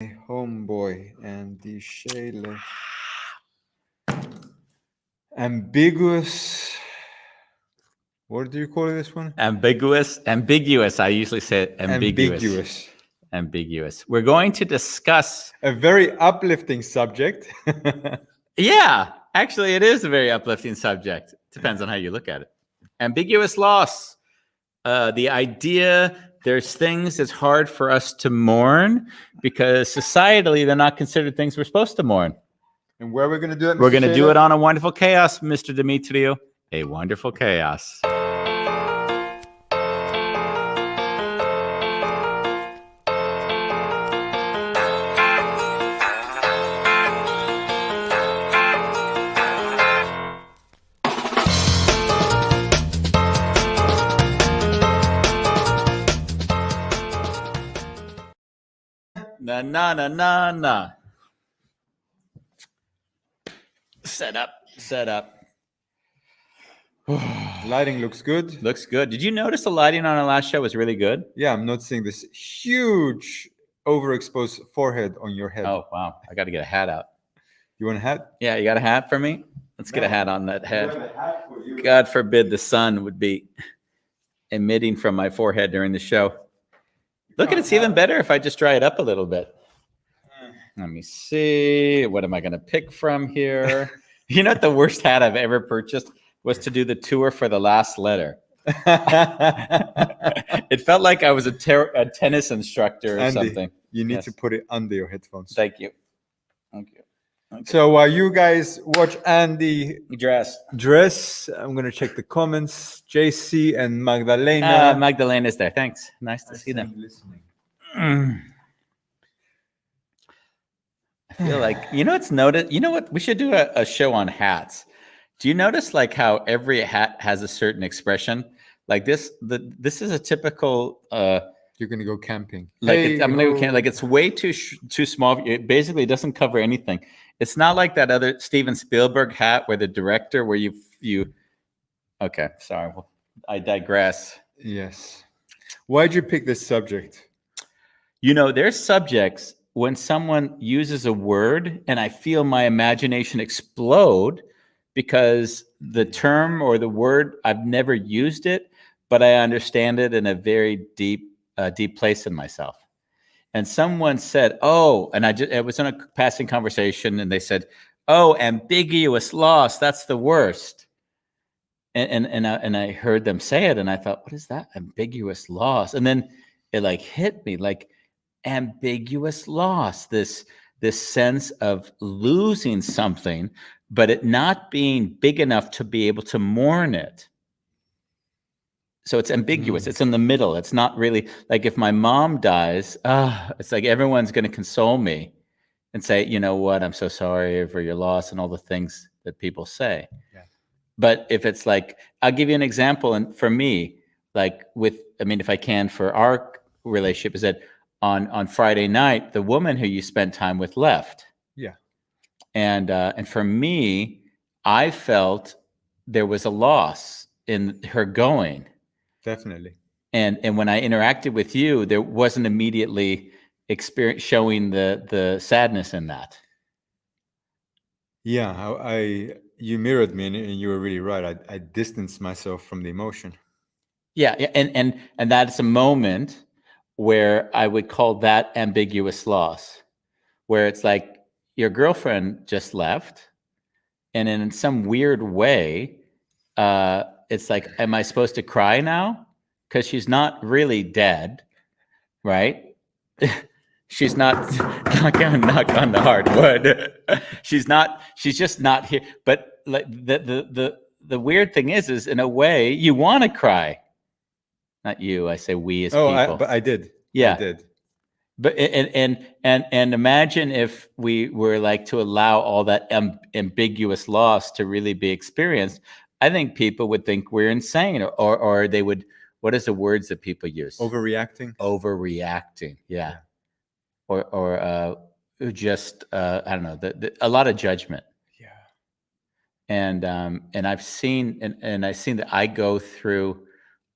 Homeboy, Andy Shale. Ambiguous. What do you call this one? Ambiguous. I usually say ambiguous. We're going to discuss A very uplifting subject. Yeah, actually, it is a very uplifting subject. Depends on how you look at it. Ambiguous loss. The idea there's things that's hard for us to mourn because societally they're not considered things we're supposed to mourn. And where are we going to do it, We're going to do it on A Wonderful Chaos, Mr. Demetriou. A Wonderful Chaos. Na. Set up. Lighting looks good. Looks good. Did you notice the lighting on our last show was really good? Yeah, I'm noticing this huge overexposed forehead on your head. Oh, wow. I got to get a hat out. You want a hat? Yeah, you got a hat for me? Let's get a hat on that head. God forbid the sun would be emitting from my forehead during the show. Look, it's even better if I just dry it up a little bit. Let me see. What am I going to pick from here? You know what the worst hat I've ever purchased was to do the tour for The Last Letter. It felt like I was a tennis instructor or Andy, something. You need to put it under your headphones. Thank you. Okay. So while you guys watch Andy dress, I'm going to check the comments. JC and Magdalena. Magdalena's there. Thanks. Nice to see them. Listening. I feel like, it's noted. You know what? We should do a show on hats. Do you notice like how every hat has a certain expression? Like this is a typical. You're going to go camping. Like it's way too small. It basically doesn't cover anything. It's not like that other Steven Spielberg hat where the director, where you. Okay, sorry. Well, I digress. Yes. Why'd you pick this subject? There's subjects when someone uses a word and I feel my imagination explode because the term or the word, I've never used it, but I understand it in a very deep place in myself. And someone said, "Oh," and it was in a passing conversation, and they said, "Oh, ambiguous loss, that's the worst." And I heard them say it, and I thought, "What is that? Ambiguous loss?" And then it like hit me, like ambiguous loss, this sense of losing something, but it not being big enough to be able to mourn it. So it's ambiguous. It's in the middle. It's not really like if my mom dies, it's like everyone's going to console me and say, "You know what? I'm so sorry for your loss," and all the things that people say. Yeah. But if it's like, I'll give you an example. And for me, like if I can, for our relationship, is that on Friday night, the woman who you spent time with left. Yeah. And for me, I felt there was a loss in her going. Definitely. And when I interacted with you, there wasn't immediately showing the sadness in that. Yeah, you mirrored me, and you were really right. I distanced myself from the emotion. Yeah, and that's a moment where I would call that ambiguous loss, where it's like your girlfriend just left, and in some weird way, it's like, am I supposed to cry now? Because she's not really dead, right? She's not knock on the hardwood. She's just not here. But like the weird thing is in a way you want to cry. Not you. I say we as people. But I did. Yeah, I did. But and imagine if we were like to allow all that ambiguous loss to really be experienced. I think people would think we're insane, or they would. What is the words that people use? Overreacting. Yeah. Or just I don't know. A lot of judgment. Yeah. And I've seen that I go through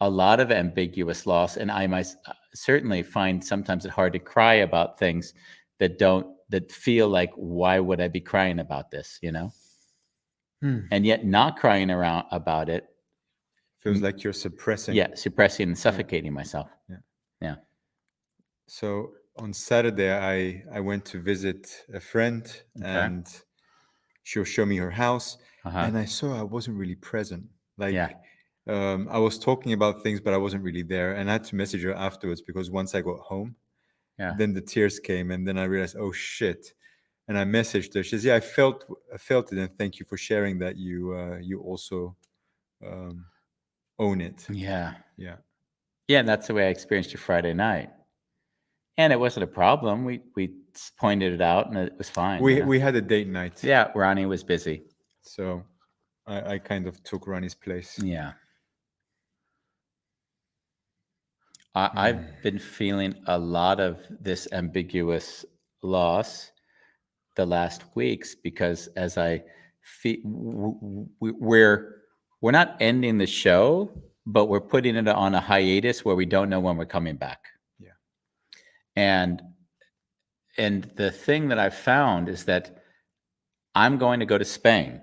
a lot of ambiguous loss, and I certainly find sometimes it hard to cry about things that feel like, why would I be crying about this, and yet not crying around about it. Feels like you're suppressing. Yeah, suppressing and suffocating myself. Yeah. Yeah. So on Saturday, I went to visit a friend, and she'll show me her house, and I saw I wasn't really present. Like, Yeah. I was talking about things, but I wasn't really there, and I had to message her afterwards because once I got home, Yeah. then the tears came, and then I realized, oh shit. And I messaged her. She says, "Yeah, I felt it, and thank you for sharing that. You also own it." Yeah. Yeah. Yeah. And that's the way I experienced your Friday night. And it wasn't a problem. We pointed it out, and it was fine. We had a date night. Yeah, Ronnie was busy. So I kind of took Ronnie's place. Yeah. I've been feeling a lot of this ambiguous loss the last weeks because as I feel we're not ending the show, but we're putting it on a hiatus where we don't know when we're coming back. Yeah. And the thing that I've found is that I'm going to go to Spain.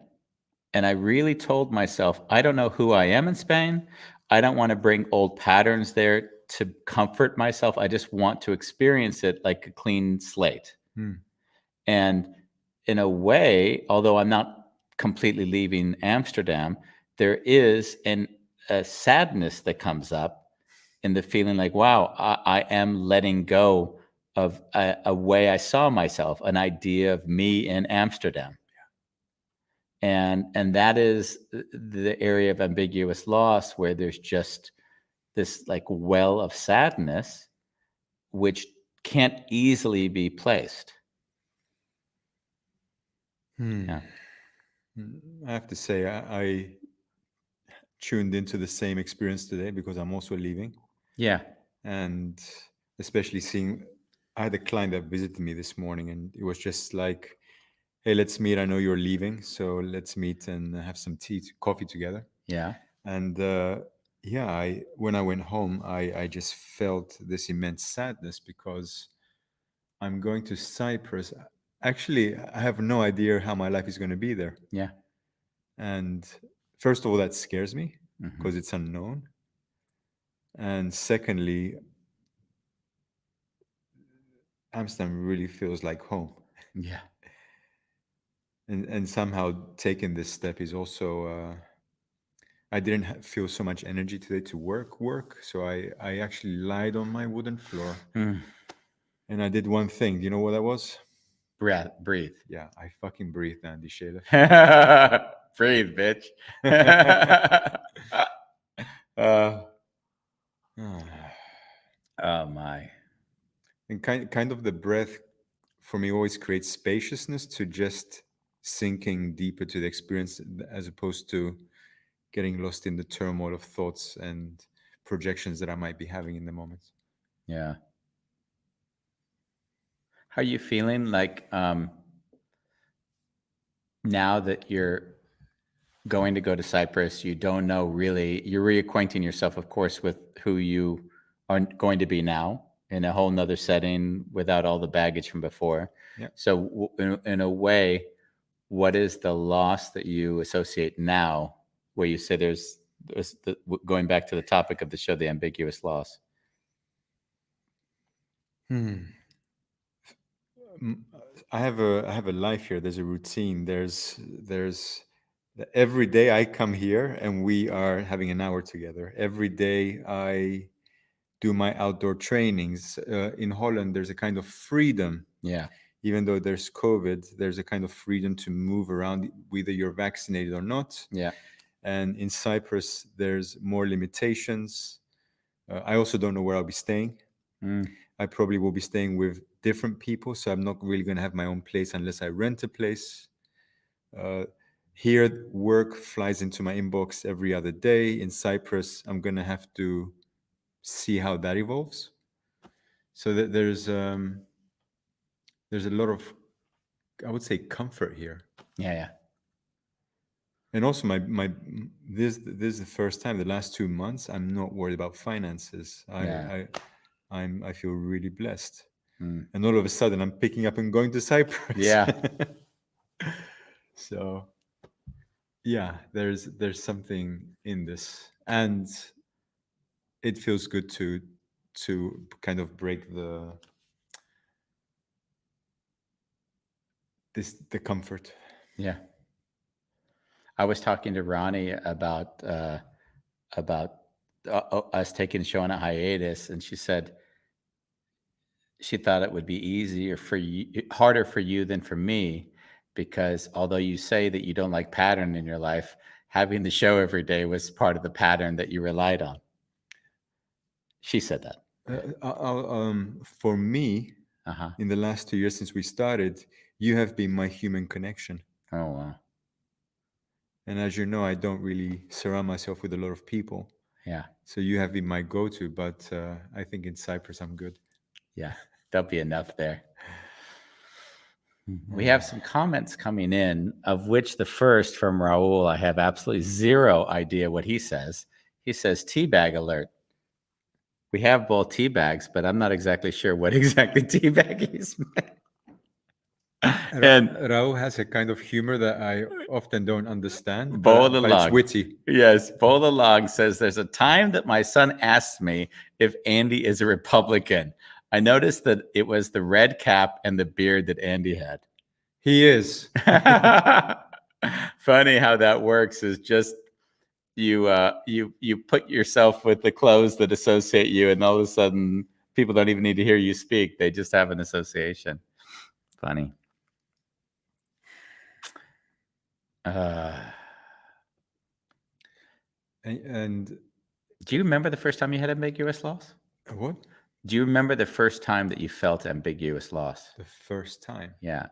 And I really told myself, I don't know who I am in Spain. I don't want to bring old patterns there to comfort myself. I just want to experience it like a clean slate. And in a way, although I'm not completely leaving Amsterdam, there is a sadness that comes up in the feeling like, wow, I am letting go of a way I saw myself, an idea of me in Amsterdam. And that is the area of ambiguous loss where there's just this like well of sadness, which can't easily be placed. Yeah. I have to say, I tuned into the same experience today because I'm also leaving. Yeah. And especially seeing, I had a client that visited me this morning, and it was just like, hey, let's meet. I know you're leaving, so let's meet and have some coffee together. Yeah. And yeah, when I went home, I just felt this immense sadness because I'm going to Cyprus. Actually, I have no idea how my life is going to be there. Yeah. And first of all, that scares me because it's unknown. And secondly, Amsterdam really feels like home. Yeah. And somehow taking this step is also, I didn't feel so much energy today to work. So I actually lied on my wooden floor and I did one thing. Do you know what that was? Breathe. Yeah, I fucking breathed, Andy Shada. Breathe, bitch. Oh my. And kind of the breath for me always creates spaciousness to just sinking deeper to the experience as opposed to getting lost in the turmoil of thoughts and projections that I might be having in the moment. Yeah. How are you feeling like now that you're going to go to Cyprus, you don't know really, you're reacquainting yourself, of course, with who you are going to be now in a whole nother setting without all the baggage from before. Yeah. So in a way, what is the loss that you associate now where you say there's going back to the topic of the show, the ambiguous loss? I have a life here. There's a routine. There's every day I come here and we are having an hour together. Every day I do my outdoor trainings. In Holland, there's a kind of freedom. Yeah. Even though there's COVID, there's a kind of freedom to move around, whether you're vaccinated or not. Yeah. And in Cyprus, there's more limitations. I also don't know where I'll be staying. I probably will be staying with different people, so I'm not really going to have my own place unless I rent a place. Here, work flies into my inbox every other day. In Cyprus, I'm going to have to see how that evolves. So that there's a lot of, I would say, comfort here. Yeah. Yeah. And also, this is the first time, the last 2 months, I'm not worried about finances. I feel really blessed. Mm. and all of a sudden I'm picking up and going to Cyprus. Yeah. So yeah, there's something in this, and it feels good to kind of break the comfort. Yeah. I was talking to Ronnie about us taking the show on a hiatus, and she said she thought it would be easier for you, harder for you than for me, because although you say that you don't like pattern in your life, having the show every day was part of the pattern that you relied on. She said that. For me, Uh huh. in the last 2 years since we started, you have been my human connection. Oh wow. And as you know, I don't really surround myself with a lot of people. Yeah. So you have been my go-to, but I think in Cyprus I'm good. Yeah. There'll be enough there. We Yeah. have some comments coming in, of which the first from Raul, I have absolutely zero idea what he says. He says, teabag alert. We have both tea bags, but I'm not exactly sure what exactly tea bag is. And Raul has a kind of humor that I often don't understand, Bo the but it's Log. witty. Yes, Bo the Log says there's a time that my son asked me if Andy is a Republican. I noticed that it was the red cap and the beard that Andy had. He is. Funny how that works is just you put yourself with the clothes that associate you, and all of a sudden people don't even need to hear you speak. They just have an association. Funny. Uh, And do you remember the first time you had ambiguous loss? what? Do you remember the first time that you felt ambiguous loss? The first time. Yeah,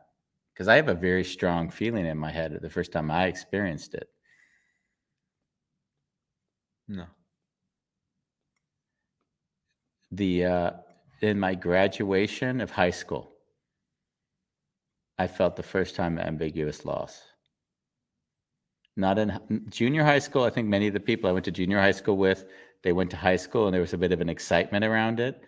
because I have a very strong feeling in my head the first time I experienced it. No. In my graduation of high school, I felt the first time ambiguous loss. Not in junior high school. I think many of the people I went to junior high school with, they went to high school and there was a bit of an excitement around it.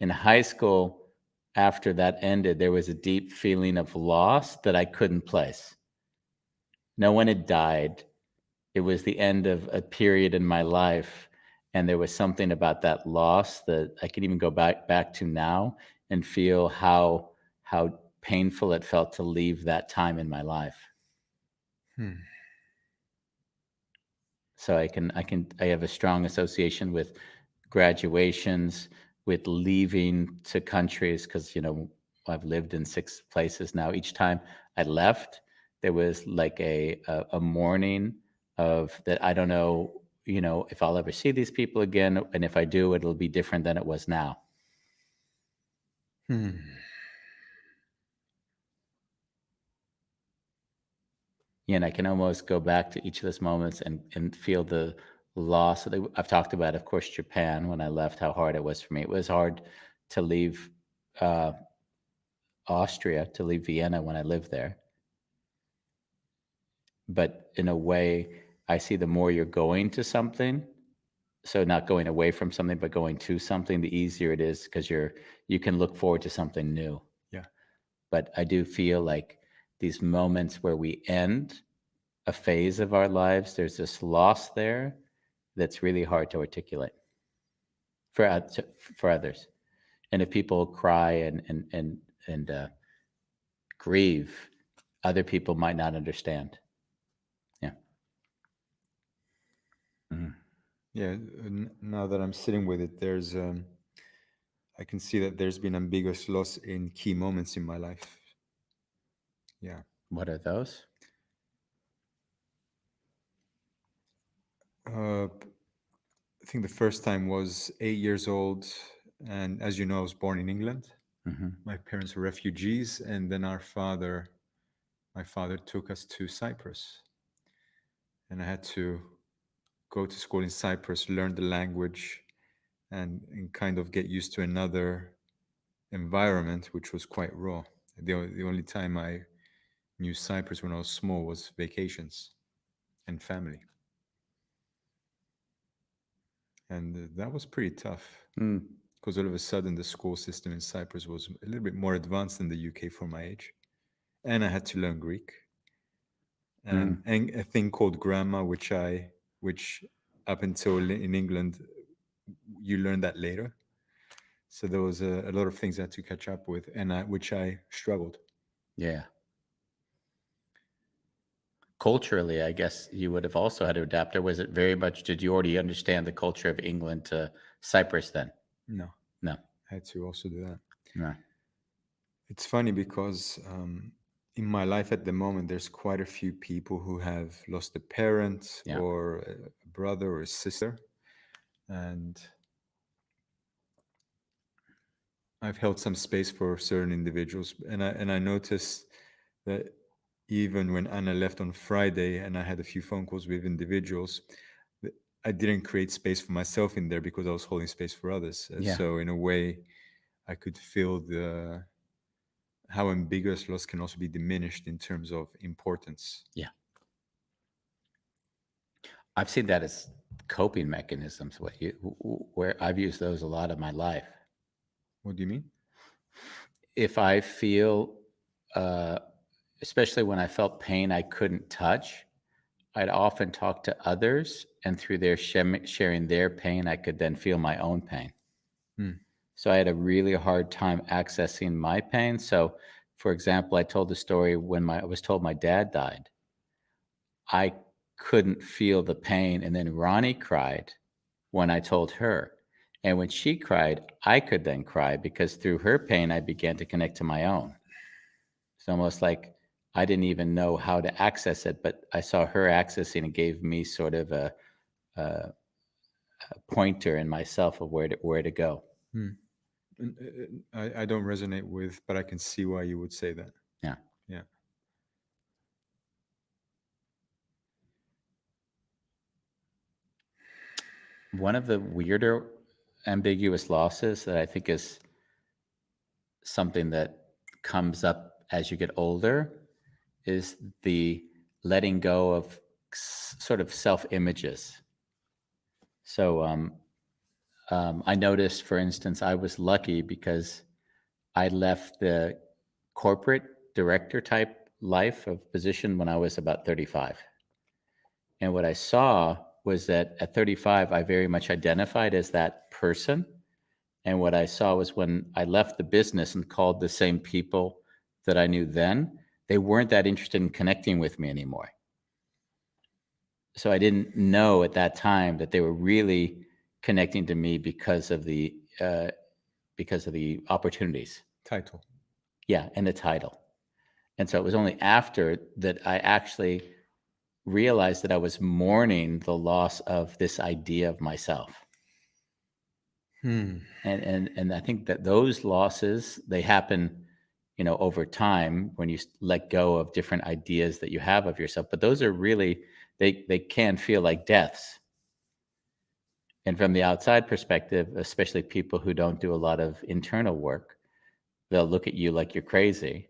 In high school, after that ended, there was a deep feeling of loss that I couldn't place. No one had died. It was the end of a period in my life, and there was something about that loss that I can even go back to now and feel how painful it felt to leave that time in my life. So I have a strong association with graduations, with leaving to countries, because I've lived in 6 places now. Each time I left, there was like a mourning of that. I don't know, if I'll ever see these people again, and if I do, it'll be different than it was now. And I can almost go back to each of those moments and feel the loss. I've talked about, of course, Japan when I left, how hard it was for me. It was hard to leave Austria, to leave Vienna when I lived there. But in a way, I see the more you're going to something, so not going away from something, but going to something, the easier it is, because you can look forward to something new. Yeah. But I do feel like these moments where we end a phase of our lives, there's this loss there that's really hard to articulate for others. And if people cry and grieve, other people might not understand. Yeah. Mm-hmm. Yeah. Now that I'm sitting with it, I can see that there's been ambiguous loss in key moments in my life. Yeah. What are those? I think the first time was 8 years old, and as you know, I was born in England. Mm-hmm. My parents were refugees, and then my father took us to Cyprus, and I had to go to school in Cyprus, learn the language, and kind of get used to another environment, which was quite raw. The only time I knew Cyprus when I was small was vacations and family, and that was pretty tough. Mm. because all of a sudden the school system in Cyprus was a little bit more advanced than the UK for my age, and I had to learn Greek and a thing called grammar, which up until in England you learn that later. So there was a lot of things I had to catch up with, and which I struggled. Yeah. Culturally, I guess you would have also had to adapt, or was it very much, did you already understand the culture of England to Cyprus then? No, No. I had to also do that. No. It's funny because in my life at the moment, there's quite a few people who have lost a parent Yeah. or a brother or a sister, and I've held some space for certain individuals, and I noticed that even when Anna left on Friday, and I had a few phone calls with individuals, that I didn't create space for myself in there because I was holding space for others. Yeah. So in a way, I could feel the how ambiguous loss can also be diminished in terms of importance. Yeah. I've seen that as coping mechanisms, where I've used those a lot of my life. What do you mean? If I feel, uh, especially when I felt pain I couldn't touch, I'd often talk to others, and through their sharing their pain, I could then feel my own pain. Hmm. So I had a really hard time accessing my pain. So, for example, I told the story when I was told my dad died. I couldn't feel the pain, and then Ronnie cried when I told her. And when she cried, I could then cry because through her pain, I began to connect to my own. It's almost like I didn't even know how to access it, but I saw her accessing and gave me sort of a pointer in myself of where to go. Hmm. I don't resonate with, but I can see why you would say that. Yeah. Yeah. One of the weirder ambiguous losses that I think is something that comes up as you get older is the letting go of sort of self images. So I noticed, for instance, I was lucky because I left the corporate director type life of position when I was about 35. And what I saw was that at 35, I very much identified as that person. And what I saw was when I left the business and called the same people that I knew then, they weren't that interested in connecting with me anymore. So I didn't know at that time that they were really connecting to me because of the opportunities. Title. Yeah, and the title. And so it was only after that I actually realized that I was mourning the loss of this idea of myself. Hmm. And I think that those losses, they happen, over time when you let go of different ideas that you have of yourself. But those are really, they can feel like deaths. And from the outside perspective, especially people who don't do a lot of internal work, they'll look at you like you're crazy.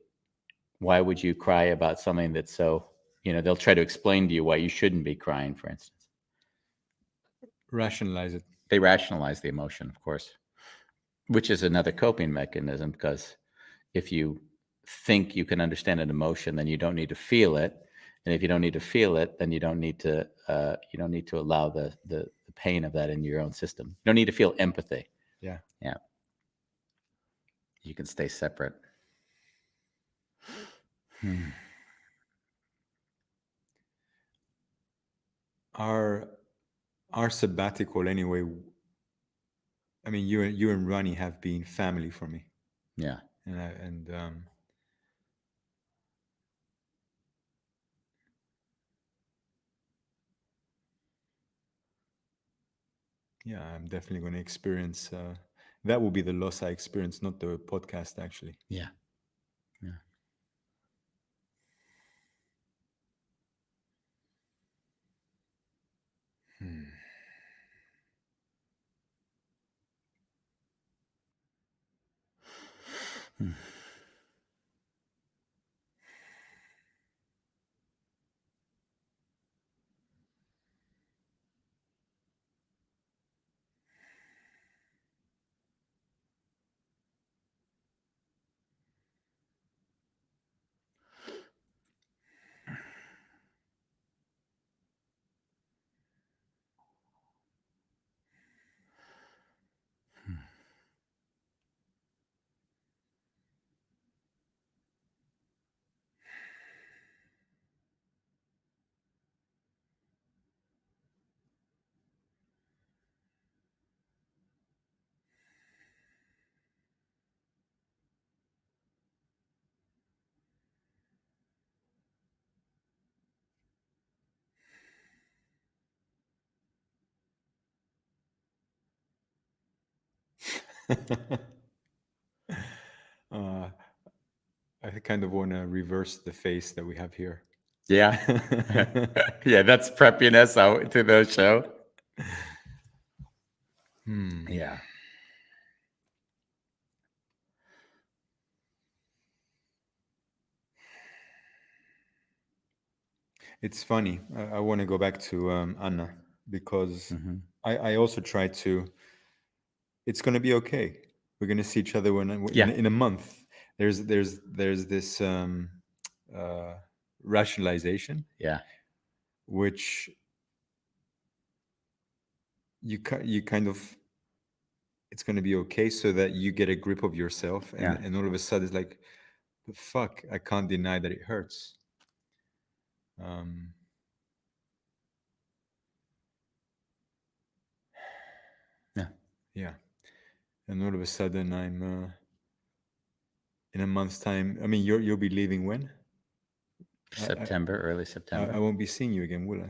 Why would you cry about something that's so, they'll try to explain to you why you shouldn't be crying, for instance. Rationalize it. They rationalize the emotion, of course, which is another coping mechanism, because if you think you can understand an emotion, then you don't need to feel it. And if you don't need to feel it, then you don't need to allow the pain of that in your own system. You don't need to feel empathy. Yeah. Yeah. You can stay separate. Our sabbatical anyway. I mean, you and Ronnie have been family for me, Yeah. and yeah, I'm definitely going to experience. That will be the loss I experience, not the podcast, actually. Yeah. Yeah. Hmm. uh, I kind of want to reverse the face that we have here. Yeah. Yeah, that's preppiness out to the show. Yeah. It's funny. I want to go back to Anna because I also try to. It's going to be okay. We're going to see each other Yeah. in a month. There's this uh, rationalization, Yeah. which you kind of, it's going to be okay, so that you get a grip of yourself, Yeah. and all of a sudden it's like, the fuck, I can't deny that it hurts. Um, Yeah. yeah, and all of a sudden I'm in a month's time. I mean, you'll be leaving when? September, early I September. won't be seeing you again, will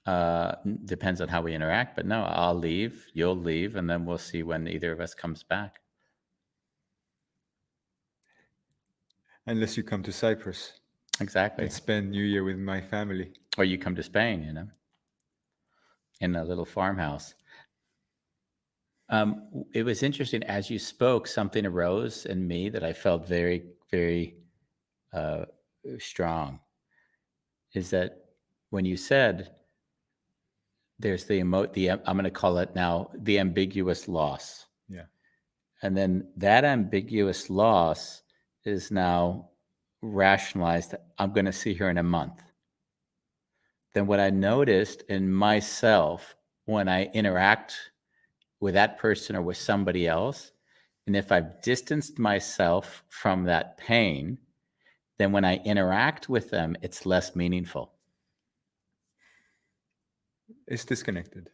I? Depends on how we interact, but no, I'll leave, you'll leave, and then we'll see when either of us comes back. Unless you come to Cyprus Exactly. and spend New Year with my family. Or you come to Spain, in a little farmhouse. It was interesting as you spoke, something arose in me that I felt very, very uh, strong. Is that when you said there's the I'm going to call it now the ambiguous loss. Yeah. And then that ambiguous loss is now rationalized. I'm going to see her in a month. Then what I noticed in myself when I interact with that person or with somebody else, and if I've distanced myself from that pain, then when I interact with them, it's less meaningful. It's disconnected.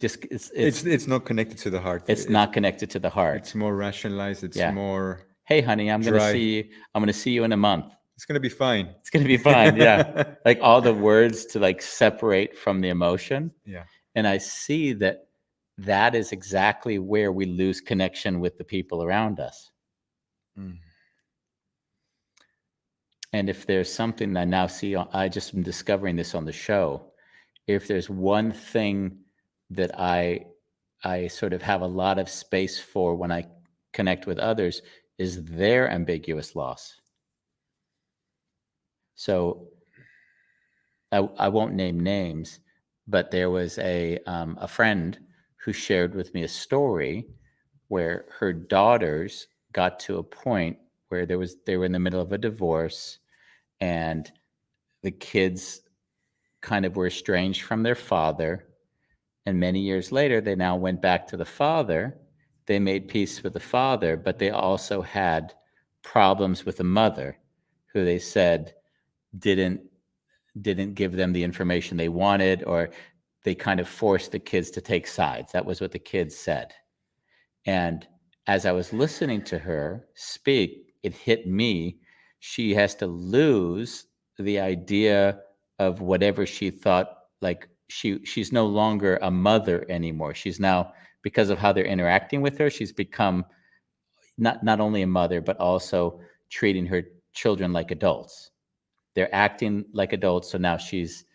It's not connected to the heart. It's not connected to the heart. It's more rationalized. It's Yeah. more. Hey, honey, I'm going to dry. see you. I'm going to see you in a month. It's gonna be fine. It's going to be fine. Yeah. Like all the words to like separate from the emotion. Yeah. And I see that that is exactly where we lose connection with the people around us. Mm. And if there's something I now see, I just am discovering this on the show. If there's one thing that I sort of have a lot of space for when I connect with others is their ambiguous loss. So I won't name names, but there was a friend who shared with me a story where her daughters got to a point where they were in the middle of a divorce, and the kids kind of were estranged from their father. And many years later, they now went back to the father. They made peace with the father, but they also had problems with the mother, who they said didn't give them the information they wanted, or they kind of forced the kids to take sides. That was what the kids said. And as I was listening to her speak, it hit me. She has to lose the idea of whatever she thought, like she's no longer a mother anymore. She's now, because of how they're interacting with her, she's become not only a mother, but also treating her children like adults. They're acting like adults, so now she's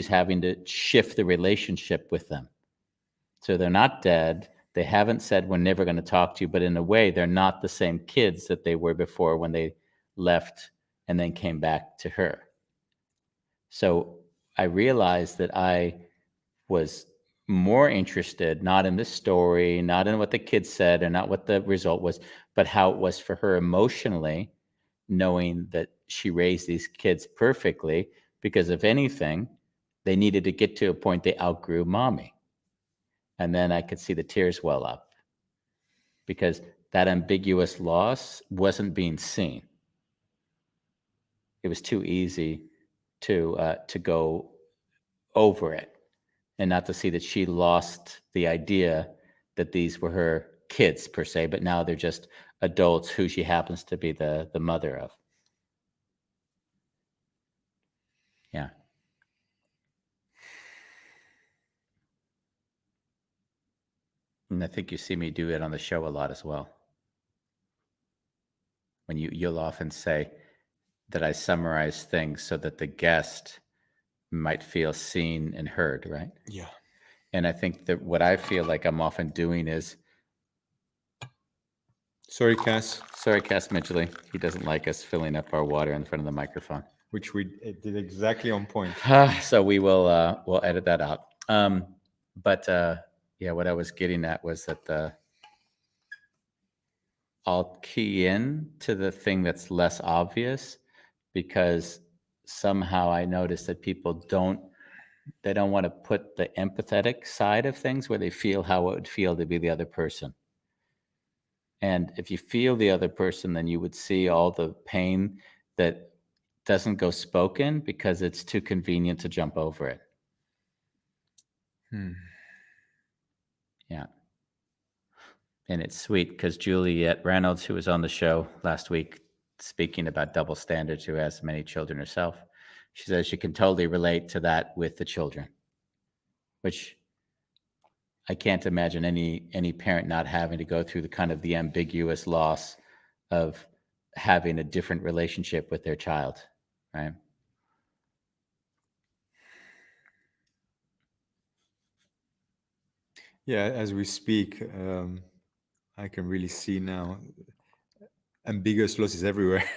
having to shift the relationship with them. So they're not dead. They haven't said we're never going to talk to you, but in a way, they're not the same kids that they were before when they left and then came back to her. So I realized that I was more interested not in the story, not in what the kids said, or not what the result was, but how it was for her emotionally, knowing that she raised these kids perfectly, because if anything, they needed to get to a point they outgrew mommy. And then I could see the tears well up, because that ambiguous loss wasn't being seen. It was too easy to go over it and not to see that she lost the idea that these were her kids per se, but now they're just adults who she happens to be the mother of. Yeah. And I think you see me do it on the show a lot as well. When you'll often say that I summarize things so that the guest might feel seen and heard, right? Yeah. And I think that what I feel like I'm often doing is, Sorry, Cass, sorry, Cass Midgley, he doesn't like us filling up our water in front of the microphone. which we did exactly on point. So we'll edit that out. But yeah, what I was getting at was that I'll key in to the thing that's less obvious, because somehow I notice that people don't want to put the empathetic side of things where they feel how it would feel to be the other person. And if you feel the other person, then you would see all the pain that doesn't go spoken because it's too convenient to jump over it. Yeah. And it's sweet because Juliet Reynolds, who was on the show last week speaking about double standards, who has many children herself, she says she can totally relate to that with the children, which I can't imagine any parent not having to go through the kind of the ambiguous loss of having a different relationship with their child, right? Yeah, as we speak, I can really see now ambiguous loss is everywhere.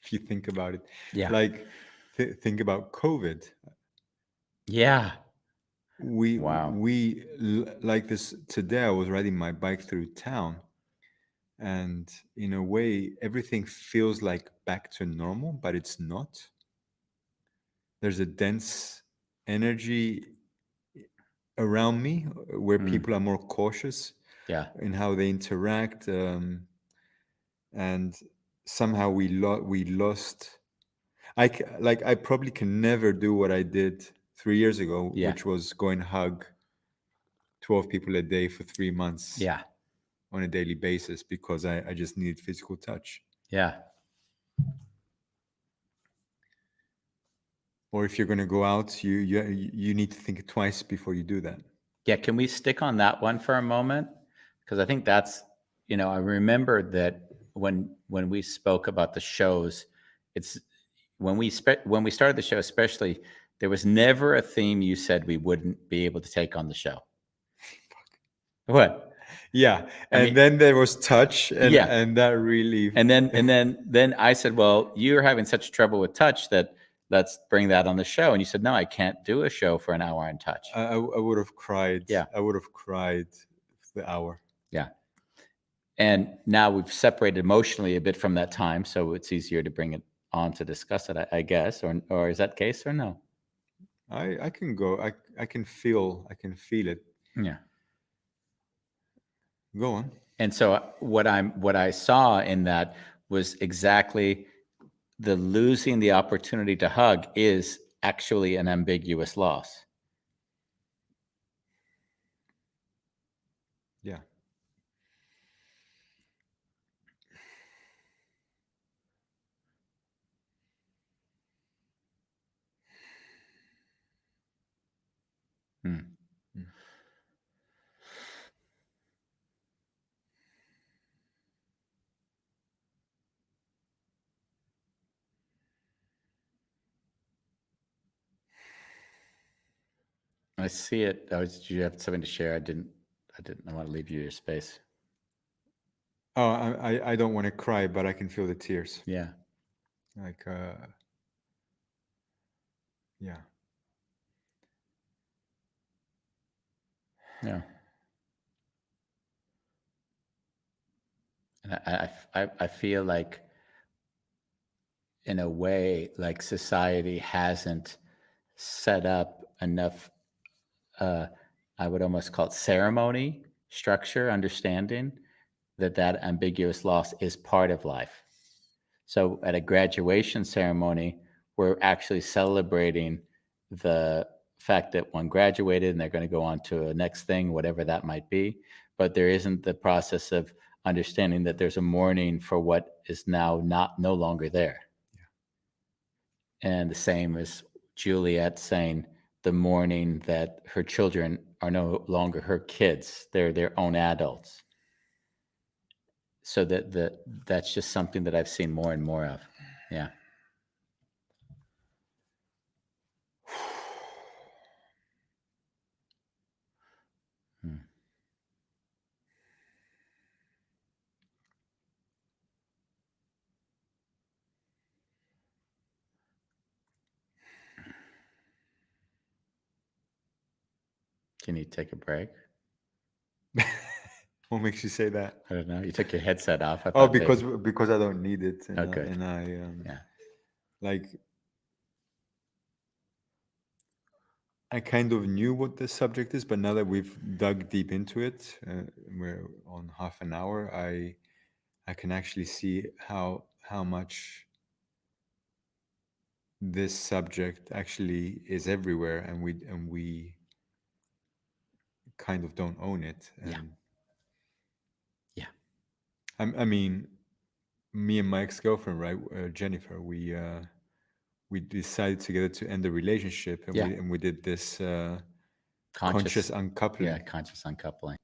If you think about it, Yeah. like think about COVID. Yeah. We Wow. like this today. I was riding my bike through town, and in a way, everything feels like back to normal, but it's not. There's a dense energy around me where people are more cautious Yeah. in how they interact, and somehow we lost. Like I probably can never do what I did 3 years ago, Yeah. which was go and hug 12 people a day for 3 months Yeah. on a daily basis because I just needed physical touch. Yeah. Or if you're going to go out, you need to think twice before you do that. Yeah. Can we stick on that one for a moment? Because I think that's, I remember that when we spoke about the shows, it's when we started the show, especially, there was never a theme you said we wouldn't be able to take on the show. What? Yeah, I and mean, then there was touch, yeah. and that really. And then I said, well, you're having such trouble with touch that let's bring that on the show. And you said, no, I can't do a show for an hour on touch. I would have cried. Yeah. I would have cried the hour. Yeah. And now we've separated emotionally a bit from that time, so it's easier to bring it on to discuss it, I guess. Or is that the case or no? I can go. I can feel it. Yeah. Go on. And so what I saw in that was exactly the losing the opportunity to hug is actually an ambiguous loss. Yeah. Hmm. I see it. Did you have something to share? I didn't want to leave you your space. Oh, I don't want to cry, but I can feel the tears. Yeah. Like, yeah. Yeah. And I feel like, in a way, like society hasn't set up enough, I would almost call it ceremony, structure, understanding that ambiguous loss is part of life. So at a graduation ceremony, we're actually celebrating the fact that one graduated and they're going to go on to a next thing, whatever that might be. But there isn't the process of understanding that there's a mourning for what is now no longer there. Yeah. And the same as Juliet saying, the mourning that her children are no longer her kids; they're their own adults. So that's just something that I've seen more and more of. Yeah. Hmm. Can you take a break? What makes you say that? I don't know. You took your headset off. I Oh, thought maybe. because I don't need it, Oh, good. and I Yeah. like I kind of knew what the subject is, but now that we've dug deep into it, we're on half an hour. I can actually see how much this subject actually is everywhere, and we kind of don't own it. Yeah. And Yeah. I mean, me and my ex-girlfriend, right, Jennifer, we decided together to end the relationship, and Yeah. we did this conscious Conscious. Yeah. uncoupling, Conscious uncoupling.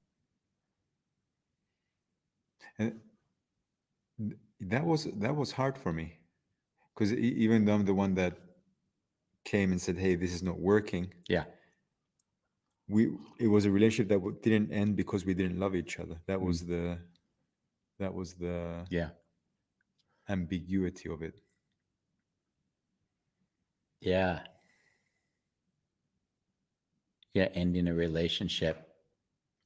and that was hard for me because even though I'm the one that came and said, "Hey, this is not working," Yeah. we it was a relationship that didn't end because we didn't love each other. Mm. That was the Yeah. ambiguity of it. Yeah. Yeah. Ending a relationship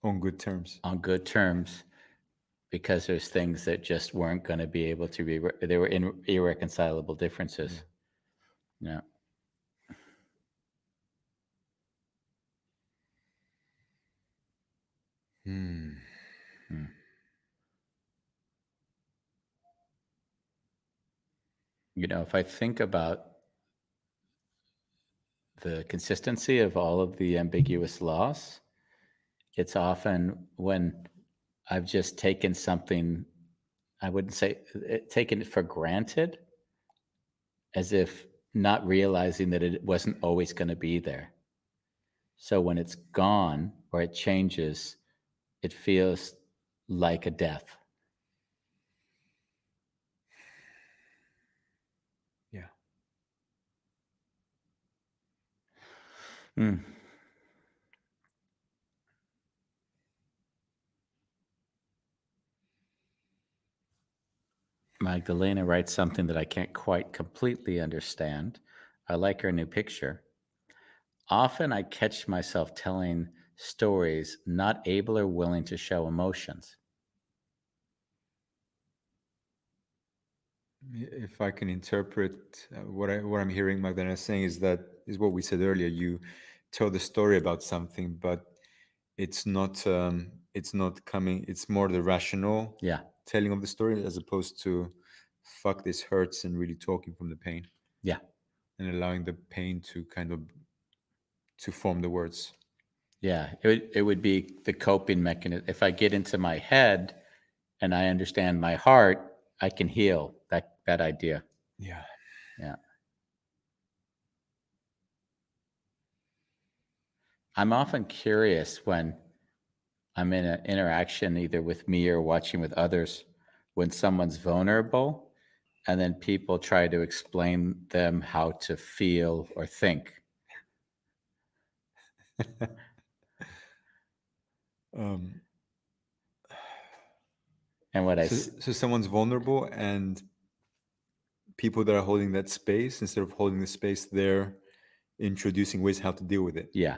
On good terms. on good terms because there's things that just weren't going to be able to be. They were irreconcilable differences. Yeah. Hmm. Hmm. If I think about the consistency of all of the ambiguous loss, it's often when I've just taken something, I wouldn't say taken it for granted, as if not realizing that it wasn't always going to be there. So when it's gone or it changes, it feels like a death. Yeah. Mm. Magdalena writes something that I can't quite completely understand. I like her new picture. Often I catch myself telling stories not able or willing to show emotions. If I can interpret what I'm hearing Magdalena saying is what we said earlier. You tell the story about something, but it's not coming. It's more the rational Yeah, telling of the story as opposed to fuck this hurts and really talking from the pain yeah, and allowing the pain to kind of to form the words. yeah. It would be the coping mechanism. If I get into my head and I understand my heart, I can heal that idea. Yeah. Yeah. I'm often curious when I'm in an interaction either with me or watching with others when someone's vulnerable and then people try to explain them how to feel or think. um, And what so someone's vulnerable and people that are holding that space, instead of holding the space, they're introducing ways how to deal with it, yeah,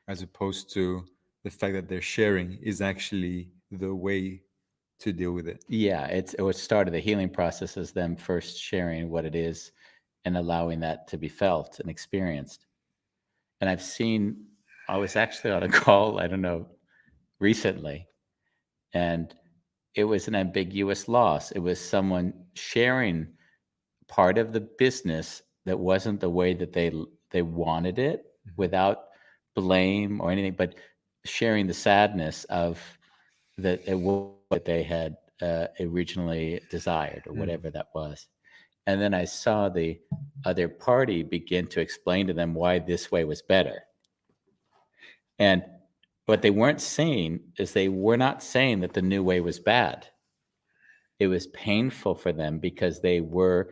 as opposed to the fact that they're sharing is actually the way to deal with it. yeah, it was started the healing process as them first sharing what it is and allowing that to be felt and experienced. And I was actually on a call, I don't know, recently, and it was an ambiguous loss. It was someone sharing part of the business that wasn't the way that they wanted it, Mhm. without blame or anything, but sharing the sadness of that it was what they had originally desired or Mm. whatever that was. And then I saw the other party begin to explain to them why this way was better. And what they weren't saying is they were not saying that the new way was bad. It was painful for them because they were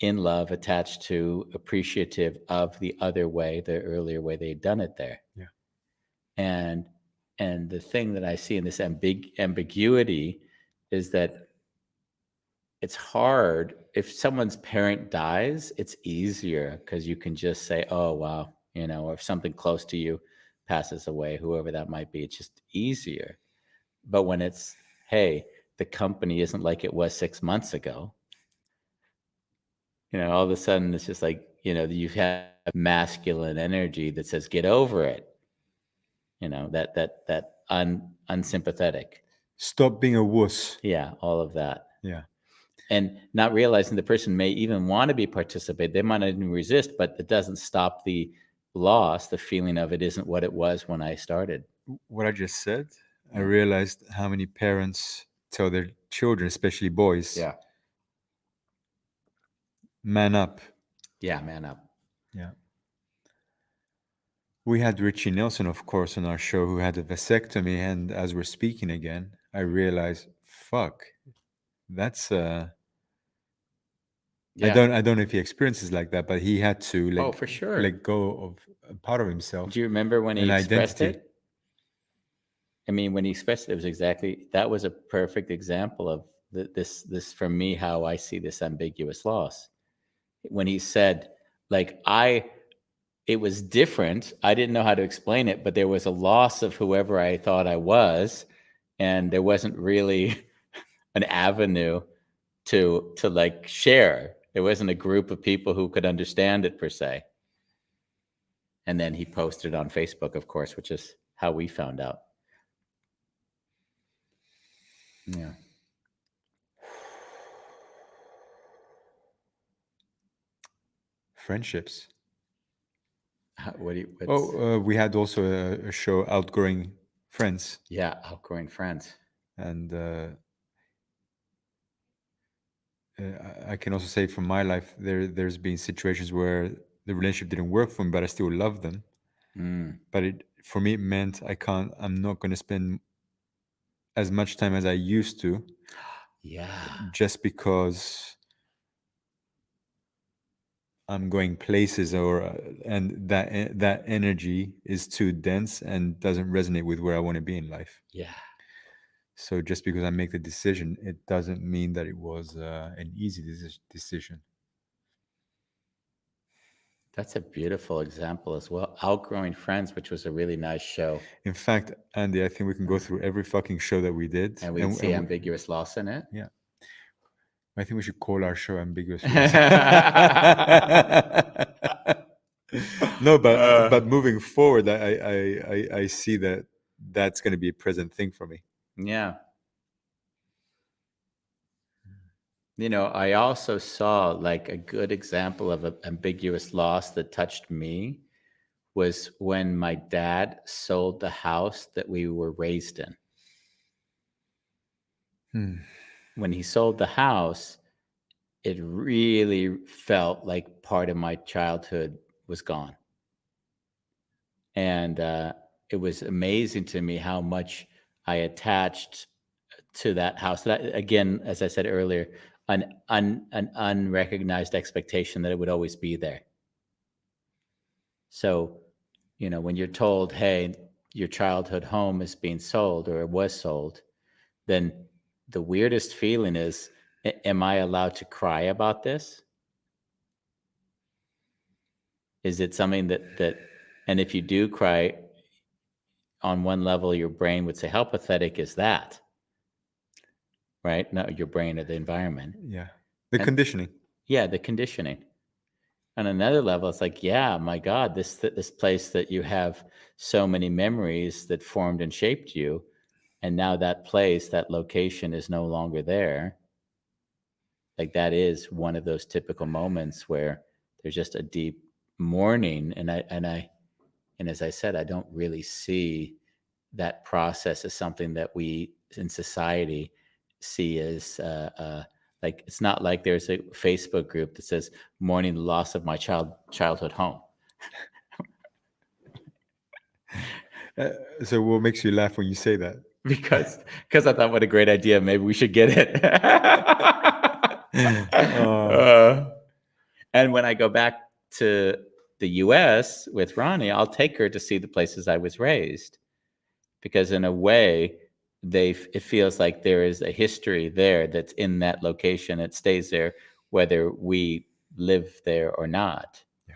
in love, attached to, appreciative of the other way, the earlier way they'd done it there. Yeah. And the thing that I see in this ambiguity is that it's hard. If someone's parent dies, it's easier because you can just say, oh, wow, or if something close to you passes away, whoever that might be, it's just easier. But when it's, hey, the company isn't like it was 6 months ago, all of a sudden it's just like, you have masculine energy that says, get over it. That unsympathetic. Stop being a wuss. Yeah, all of that. Yeah. And not realizing the person may even want to be participate. They might not even resist, but it doesn't stop the loss, the feeling of it isn't what it was when I started. What I just said, I realized how many parents tell their children, especially boys, man up. Yeah, man up. Yeah. We had Richie Nelson, of course, on our show who had a vasectomy. And as we're speaking again, I realized, fuck, that's I don't know if he experiences like that, but he had to for sure, let go of a part of himself. Do you remember when he expressed it? I mean, when he expressed it, it was exactly, that was a perfect example of this for me, how I see this ambiguous loss. When he said, it was different. I didn't know how to explain it, but there was a loss of whoever I thought I was, and there wasn't really an avenue to share. There wasn't a group of people who could understand it per se. And then he posted it on Facebook, of course, which is how we found out. Yeah. Friendships. We had also a show, Outgrowing Friends. Yeah, Outgrowing Friends. And I can also say from my life, there's been situations where the relationship didn't work for me, but I still love them. But for me, it meant I'm not going to spend as much time as I used to. Yeah. Just because I'm going places and that energy is too dense and doesn't resonate with where I want to be in life. Yeah. So just because I make the decision, it doesn't mean that it was an easy decision. That's a beautiful example as well. Outgrowing Friends, which was a really nice show. In fact, Andy, I think we can go through every fucking show that we did. And we'd see Ambiguous Loss in it. Yeah. I think we should call our show Ambiguous Loss. No, but moving forward, I see that that's going to be a present thing for me. Yeah. I also saw a good example of an ambiguous loss that touched me was when my dad sold the house that we were raised in. When he sold the house, it really felt like part of my childhood was gone. And it was amazing to me how much I attached to that house. That, again, as I said earlier, an unrecognized expectation that it would always be there. So, when you're told, hey, your childhood home is being sold or it was sold, then the weirdest feeling is, am I allowed to cry about this? Is it something that, and if you do cry, on one level, your brain would say, how pathetic is that? Right? Not your brain or the environment. Yeah. Conditioning. Yeah, the conditioning. On another level, it's like, yeah, my God, this place that you have so many memories that formed and shaped you, and now that place, that location is no longer there. Like, that is one of those typical moments where there's just a deep mourning, and as I said, I don't really see that process as something that we in society see as Like, it's not like there's a Facebook group that says mourning the loss of my childhood home. So what makes you laugh when you say that? because I thought, what a great idea. Maybe we should get it. Oh, And when I go back to the US with Ronnie, I'll take her to see the places I was raised, because in a way, it feels like there is a history there that's in that location. It stays there whether we live there or not. yeah.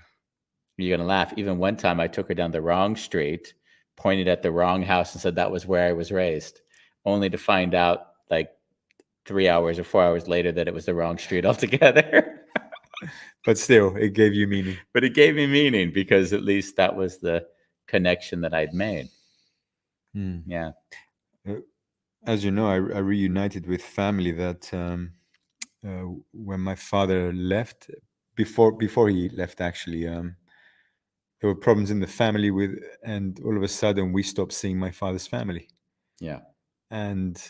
You're gonna laugh. Even one time, I took her down the wrong street, pointed at the wrong house, and said that was where I was raised, only to find out like 3 hours or 4 hours later that it was the wrong street altogether. But still, it gave you meaning. But it gave me meaning, because at least that was the connection that I'd made. Yeah. As you know, I reunited with family that when my father left, before he left, actually, there were problems in the family and all of a sudden we stopped seeing my father's family. Yeah. And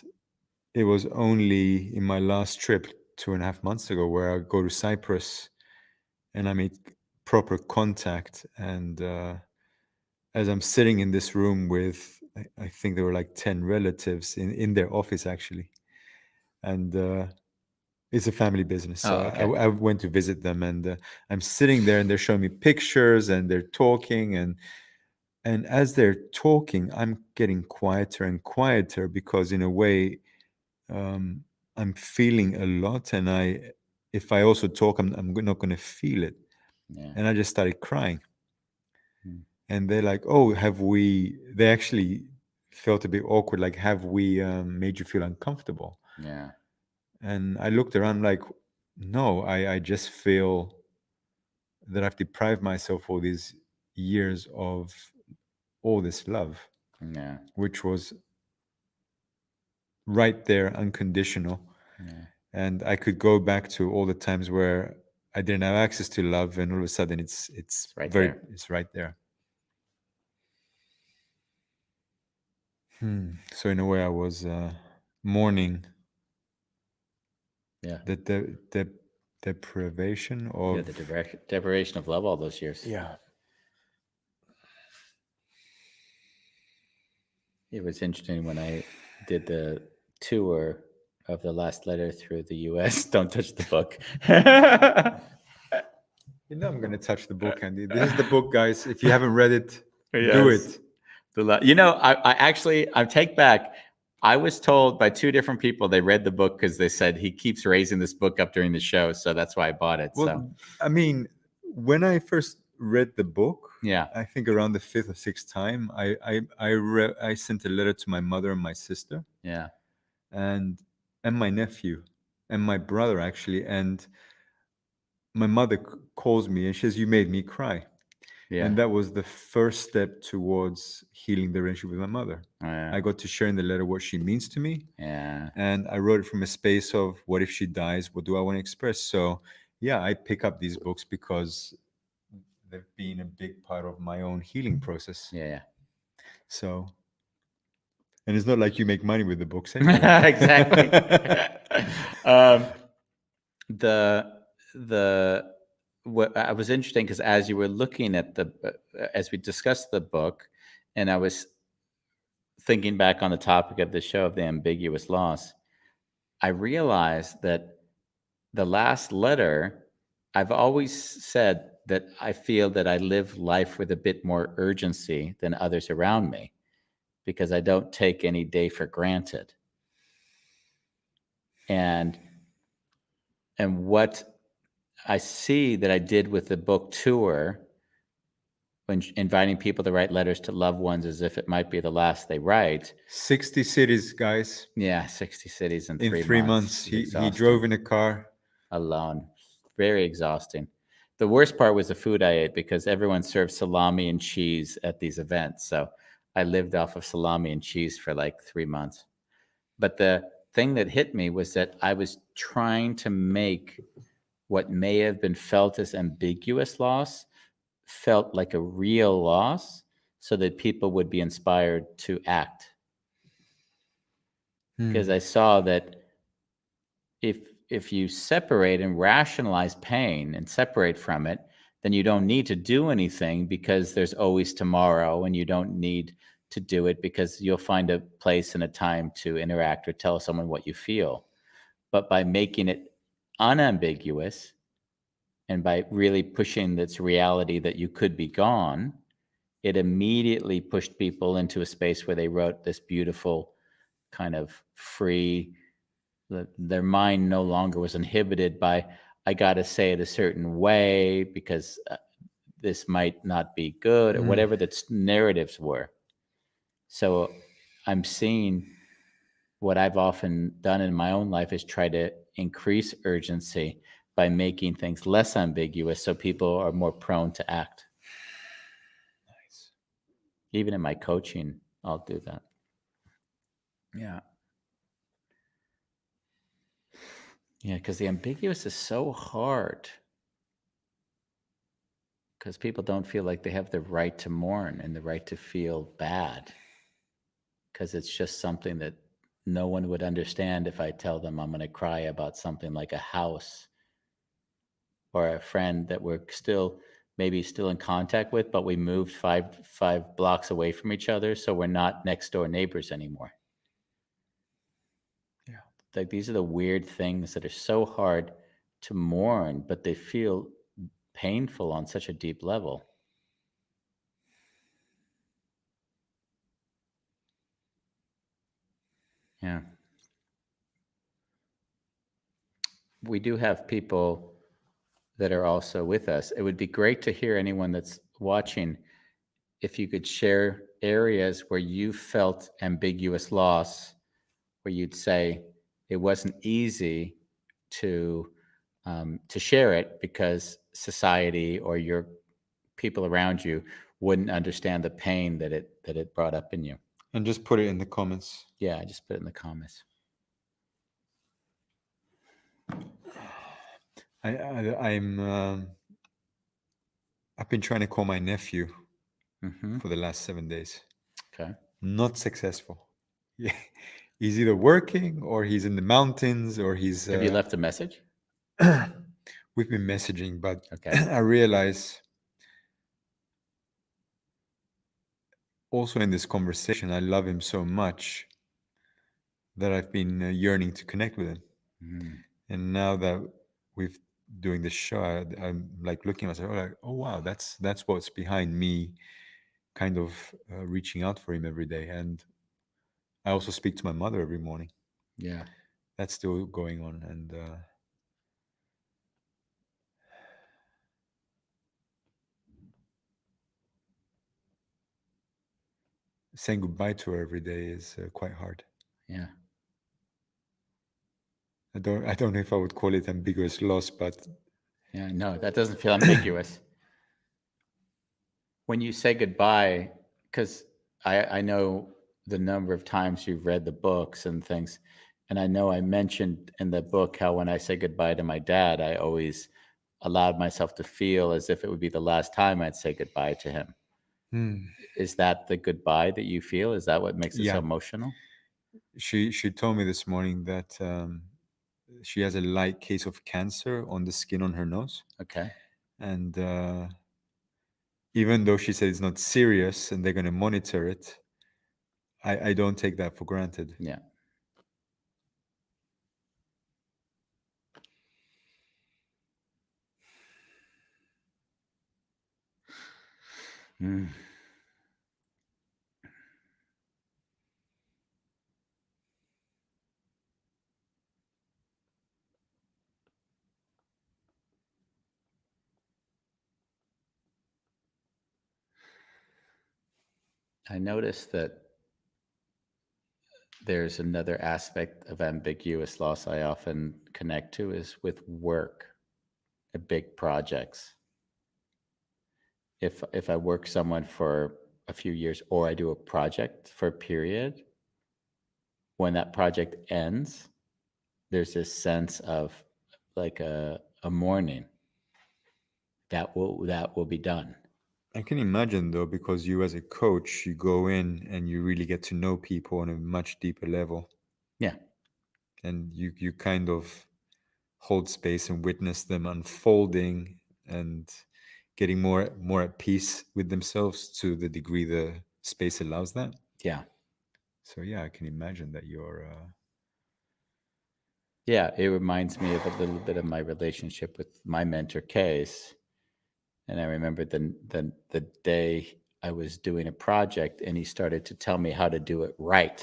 it was only in my last trip 2.5 months ago where I go to Cyprus and I made proper contact. And as I'm sitting in this room with, I think there were like 10 relatives in their office, actually. And it's a family business. So Oh, okay. I went to visit them, and I'm sitting there and they're showing me pictures and they're talking. And as they're talking, I'm getting quieter and quieter because in a way, I'm feeling a lot. And if I also talk, I'm not going to feel it. Yeah. And I just started crying. And they're like, oh, they actually felt a bit awkward. Like, have we made you feel uncomfortable? Yeah. And I looked around like, no, I just feel that I've deprived myself all these years of all this love, Yeah. which was right there, unconditional. Yeah. And I could go back to all the times where I didn't have access to love, and all of a sudden it's right very there. it's right there. So in a way, I was mourning Yeah. the deprivation Yeah. of The deprivation of love all those years. yeah. It was interesting when I did the tour of the last letter through the US. Don't touch the book. You know, I'm going to touch the book, Andy. This is the book, guys. If you haven't read it, do Yes. it. I take back. I was told by two different people they read the book because they said he keeps raising this book up during the show, so that's why I bought it. Well, So I mean, when I first read the book, yeah, I think around the fifth or sixth time, I sent a letter to my mother and my sister, yeah, and my nephew, and my brother actually, and my mother calls me and she says, "You made me cry." yeah, And that was the first step towards healing the relationship with my mother. I got to share in the letter what she means to me. yeah, And I wrote it from a space of what if she dies? What do I want to express? So, yeah, I pick up these books because they've been a big part of my own healing process. yeah. So, and it's not like you make money with the books anyway. Exactly. The what I was interesting because as you were looking at as we discussed the book, and I was thinking back on the topic of the show of the ambiguous loss, I realized that the last letter, I've always said that I feel that I live life with a bit more urgency than others around me because I don't take any day for granted. And what I see that I did with the book tour, when inviting people to write letters to loved ones as if it might be the last they write. 60 cities, guys. Yeah, 60 cities in In 3 3 months. months. He drove in a car. Alone. Very exhausting. The worst part was the food I ate because everyone served salami and cheese at these events. So I lived off of salami and cheese for like 3 months. But the thing that hit me was that I was trying to make what may have been felt as ambiguous loss felt like a real loss so that people would be inspired to act. Because I saw that if if you separate and rationalize pain and separate from it, then you don't need to do anything because there's always tomorrow, and you don't need to do it because you'll find a place and a time to interact or tell someone what you feel. But by making it unambiguous and by really pushing this reality that you could be gone, it immediately pushed people into a space where they wrote this beautiful kind of free, their mind no longer was inhibited by, I got to say it a certain way because this might not be good, or whatever the narratives were. So I'm seeing what I've often done in my own life is try to increase urgency by making things less ambiguous so people are more prone to act. Nice. Even in my coaching, I'll do that. Yeah. Yeah, because the ambiguous is so hard because people don't feel like they have the right to mourn and the right to feel bad, because it's just something that no one would understand if I tell them I'm going to cry about something like a house or a friend that we're maybe still in contact with, but we moved five blocks away from each other, so we're not next door neighbors anymore. Yeah. Like, these are the weird things that are so hard to mourn, but they feel painful on such a deep level. Yeah. We do have people that are also with us. It would be great to hear anyone that's watching, if you could share areas where you felt ambiguous loss, where you'd say it wasn't easy to share it because society or your people around you wouldn't understand the pain that it brought up in you. And just put it in the comments. Yeah, I just put it in the comments. I've been trying to call my nephew Mm-hmm. for the last 7 days. Okay. Not successful. Yeah. He's either working or he's in the mountains or he's. Have you left a message? We've been messaging, but Okay. I realize also in this conversation, I love him so much that I've been yearning to connect with him. Mm. And now that we've doing the show, I'm like looking at myself like, oh wow, that's what's behind me, kind of reaching out for him every day. And I also speak to my mother every morning. Yeah. That's still going on, and saying goodbye to her every day is quite hard. Yeah. I don't know if I would call it ambiguous loss, but Yeah. No, that doesn't feel ambiguous. When you say goodbye, because I know the number of times you've read the books and things, and I know I mentioned in the book how when I say goodbye to my dad, I always allowed myself to feel as if it would be the last time I'd say goodbye to him. Is that the goodbye that you feel? Is that what makes it so yeah, emotional? she told me this morning that she has a light case of cancer on the skin on her nose, Okay. and even though she said it's not serious and they're going to monitor it, I don't take that for granted. Yeah. Mm. I noticed that there's another aspect of ambiguous loss I often connect to is with work, big projects. If I work someone for a few years or I do a project for a period, when that project ends, there's this sense of like a mourning that will be done. I can imagine though, because you as a coach, you go in and you really get to know people on a much deeper level, Yeah. and you kind of hold space and witness them unfolding and getting more at peace with themselves to the degree the space allows that. Yeah. So yeah, I can imagine that you're Yeah. It reminds me of a little bit of my relationship with my mentor, Case. And I remember the day I was doing a project and he started to tell me how to do it right.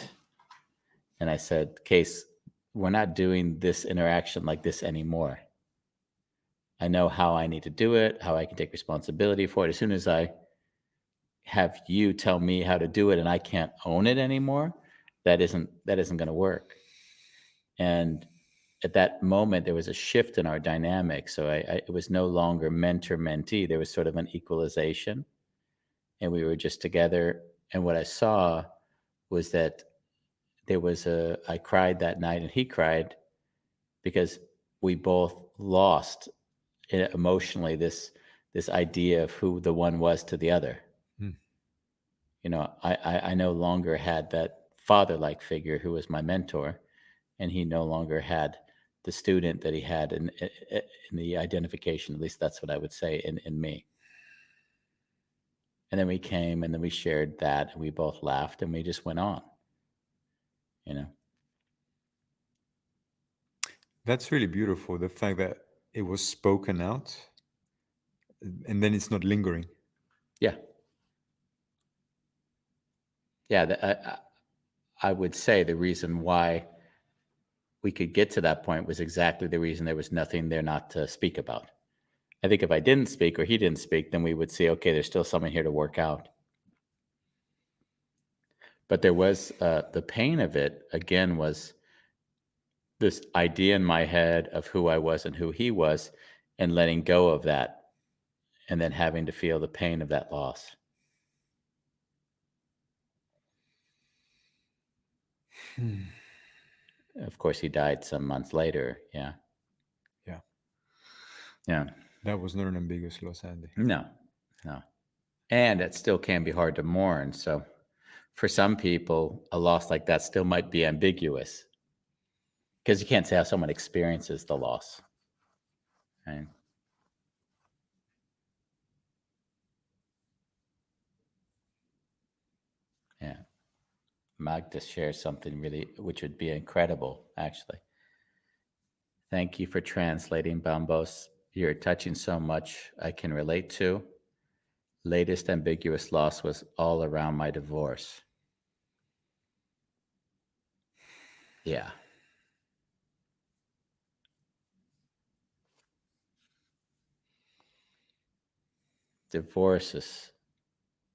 And I said, Case, we're not doing this interaction like this anymore. I know how I need to do it, how I can take responsibility for it. As soon as I have you tell me how to do it and I can't own it anymore, that isn't going to work. And at that moment, there was a shift in our dynamic. So it was no longer mentor mentee. There was sort of an equalization, and we were just together. And what I saw was that I cried that night, and he cried because we both lost emotionally this idea of who the one was to the other. hmm. I no longer had that father-like figure who was my mentor, and he no longer had the student that he had in the identification. At least that's what I would say in me. And then we came, and then we shared that, and we both laughed, and we just went on. You know, That's really beautiful. The fact that it was spoken out and then it's not lingering. yeah, yeah. I would say the reason why we could get to that point was exactly the reason there was nothing there not to speak about. I think if I didn't speak or he didn't speak, then we would see, okay, there's still something here to work out. But there was the pain of it, again, was this idea in my head of who I was and who he was, and letting go of that, and then having to feel the pain of that loss. Hmm. Of course, he died some months later. Yeah. Yeah, Yeah. that was not an ambiguous loss, Andy. No, no. And it still can be hard to mourn. So for some people, a loss like that still might be ambiguous because you can't say how someone experiences the loss. Right? Yeah. Magda shares something really, which would be incredible, actually. Thank you for translating, Bambos. You're touching so much I can relate to. Latest ambiguous loss was all around my divorce. Yeah. Divorce has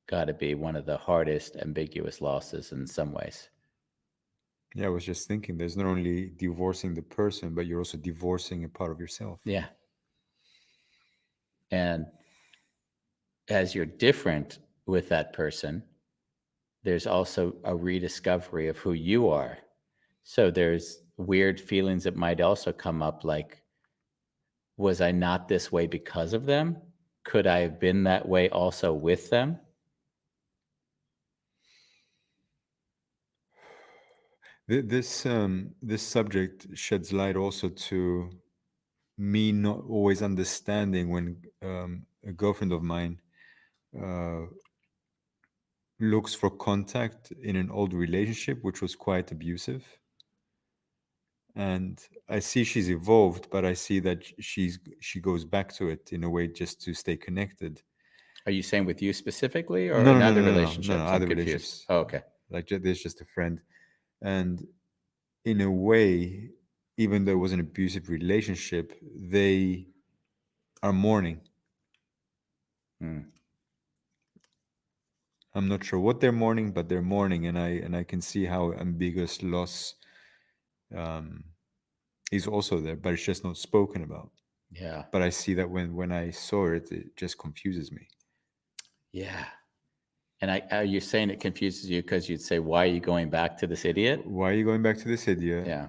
got to be one of the hardest ambiguous losses in some ways. Yeah, I was just thinking there's not only divorcing the person, but you're also divorcing a part of yourself. Yeah. And as you're different with that person, there's also a rediscovery of who you are. So there's weird feelings that might also come up like, was I not this way because of them? Could I have been that way also with them? This subject sheds light also to me not always understanding when a girlfriend of mine uh, looks for contact in an old relationship which was quite abusive, and I see she's evolved, but I see that she goes back to it in a way just to stay connected. Are you saying with you specifically or No, in no, no, other no, no, no, no, relationships? I'm other confused. relationships. Oh, okay. Like there's just a friend, and in a way, even though it was an abusive relationship, they are mourning. Hmm. I'm not sure what they're mourning, but they're mourning, and I can see how ambiguous loss um, is also there, but it's just not spoken about. Yeah. But I see that when I saw it, it just confuses me. Yeah. And are you saying it confuses you because you'd say, why are you going back to this idiot? Why are you going back to this idea? Yeah.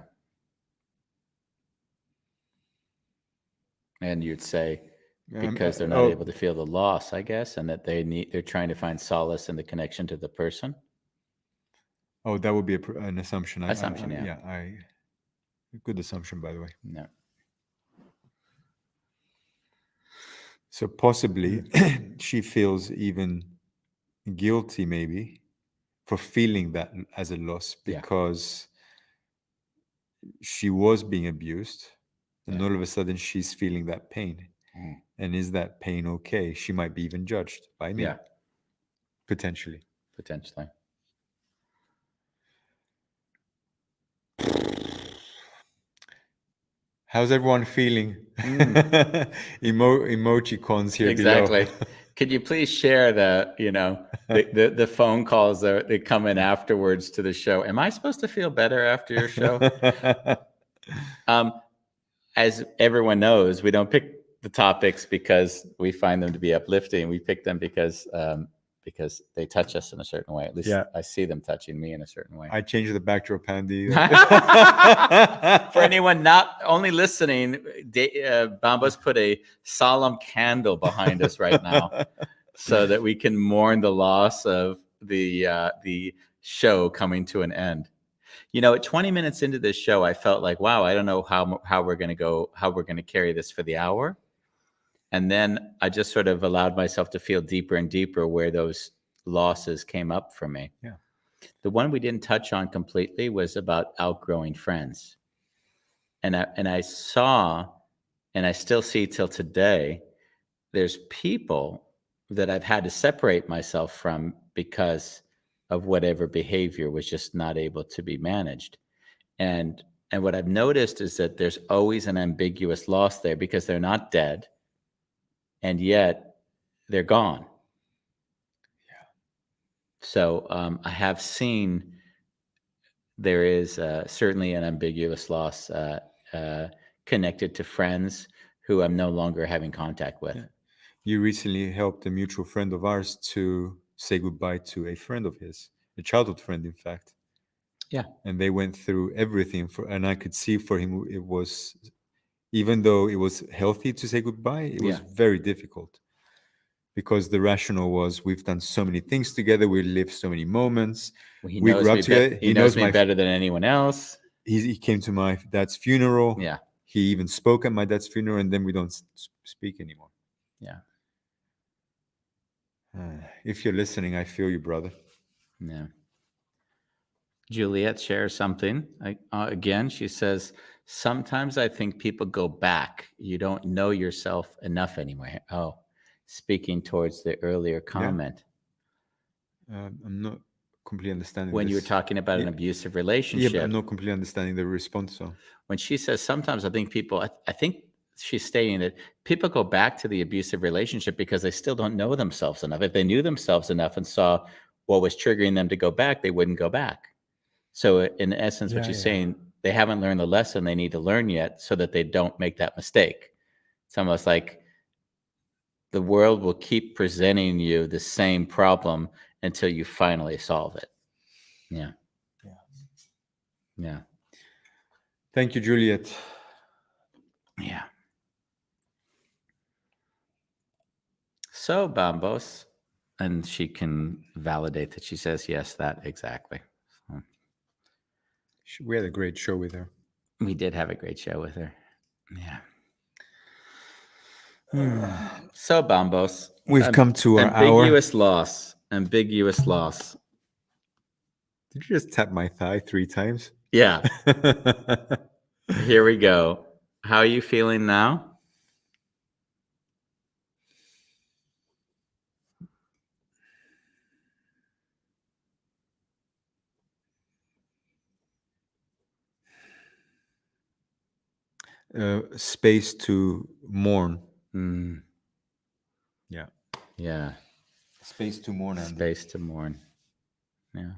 And you'd say, because they're not able Oh, to feel the loss, I guess, and that they're trying to find solace in the connection to the person. oh, that would be an assumption. Assumption, yeah. Yeah, good assumption, by the way. No. So possibly she feels even guilty, maybe, for feeling that as a loss Yeah. because she was being abused, and Yeah. all of a sudden she's feeling that pain. Mm. And is that pain okay? She might be even judged by me, Yeah. potentially. Potentially. How's everyone feeling? Emoticons here below. Exactly. Could you please share the phone calls that come in afterwards to the show? Am I supposed to feel better after your show? Um, as everyone knows, we don't pick the topics because we find them to be uplifting. We pick them because they touch us in a certain way. At least Yeah. I see them touching me in a certain way. I changed the backdrop, Andy. For anyone not only listening, Bambos put a solemn candle behind us right now so that we can mourn the loss of the show coming to an end. You know, at 20 minutes into this show, I felt like, wow, I don't know how we're going to carry this for the hour. And then I just sort of allowed myself to feel deeper and deeper where those losses came up for me. Yeah. The one we didn't touch on completely was about outgrowing friends. And I saw, and I still see till today, there's people that I've had to separate myself from because of whatever behavior was just not able to be managed. And what I've noticed is that there's always an ambiguous loss there because they're not dead, and yet they're gone. Yeah. So I have seen there is certainly an ambiguous loss connected to friends who I'm no longer having contact with. Yeah. You recently helped a mutual friend of ours to say goodbye to a friend of his, a childhood friend, in fact. Yeah. And they went through everything and I could see for him it was, even though it was healthy to say goodbye, it was very difficult because the rationale was we've done so many things together, we lived so many moments, Well, he we knows grew up me together. he knows me better than anyone else. He came to my dad's funeral. Yeah. He even spoke at my dad's funeral, and then we don't speak anymore. Yeah. If you're listening, I feel you, brother. Yeah. Juliet shares something. Again, she says, sometimes I think people go back. You don't know yourself enough anyway. Oh, speaking towards the earlier comment. I'm not completely understanding when this. you were talking about an abusive Yeah, relationship. but I'm not completely understanding the response. So When she says sometimes I think people, I think she's stating that people go back to the abusive relationship because they still don't know themselves enough. If they knew themselves enough and saw what was triggering them to go back, they wouldn't go back. So in essence, what she's saying, they haven't learned the lesson they need to learn yet so that they don't make that mistake. It's almost like the world will keep presenting you the same problem until you finally solve it. Yeah. Yeah. Yeah. Thank you, Juliet. Yeah. So, Bambos, and she can validate that she says, yes, that exactly. So, We had a great show with her. we did have a great show with her. Yeah. So, Bambos, We've come to our ambiguous loss. Ambiguous loss. Did you just tap my thigh 3 times? Yeah. Here we go. How are you feeling now? Space to mourn. Mm. Yeah. Yeah. Space to mourn. Andy. Space to mourn. Yeah.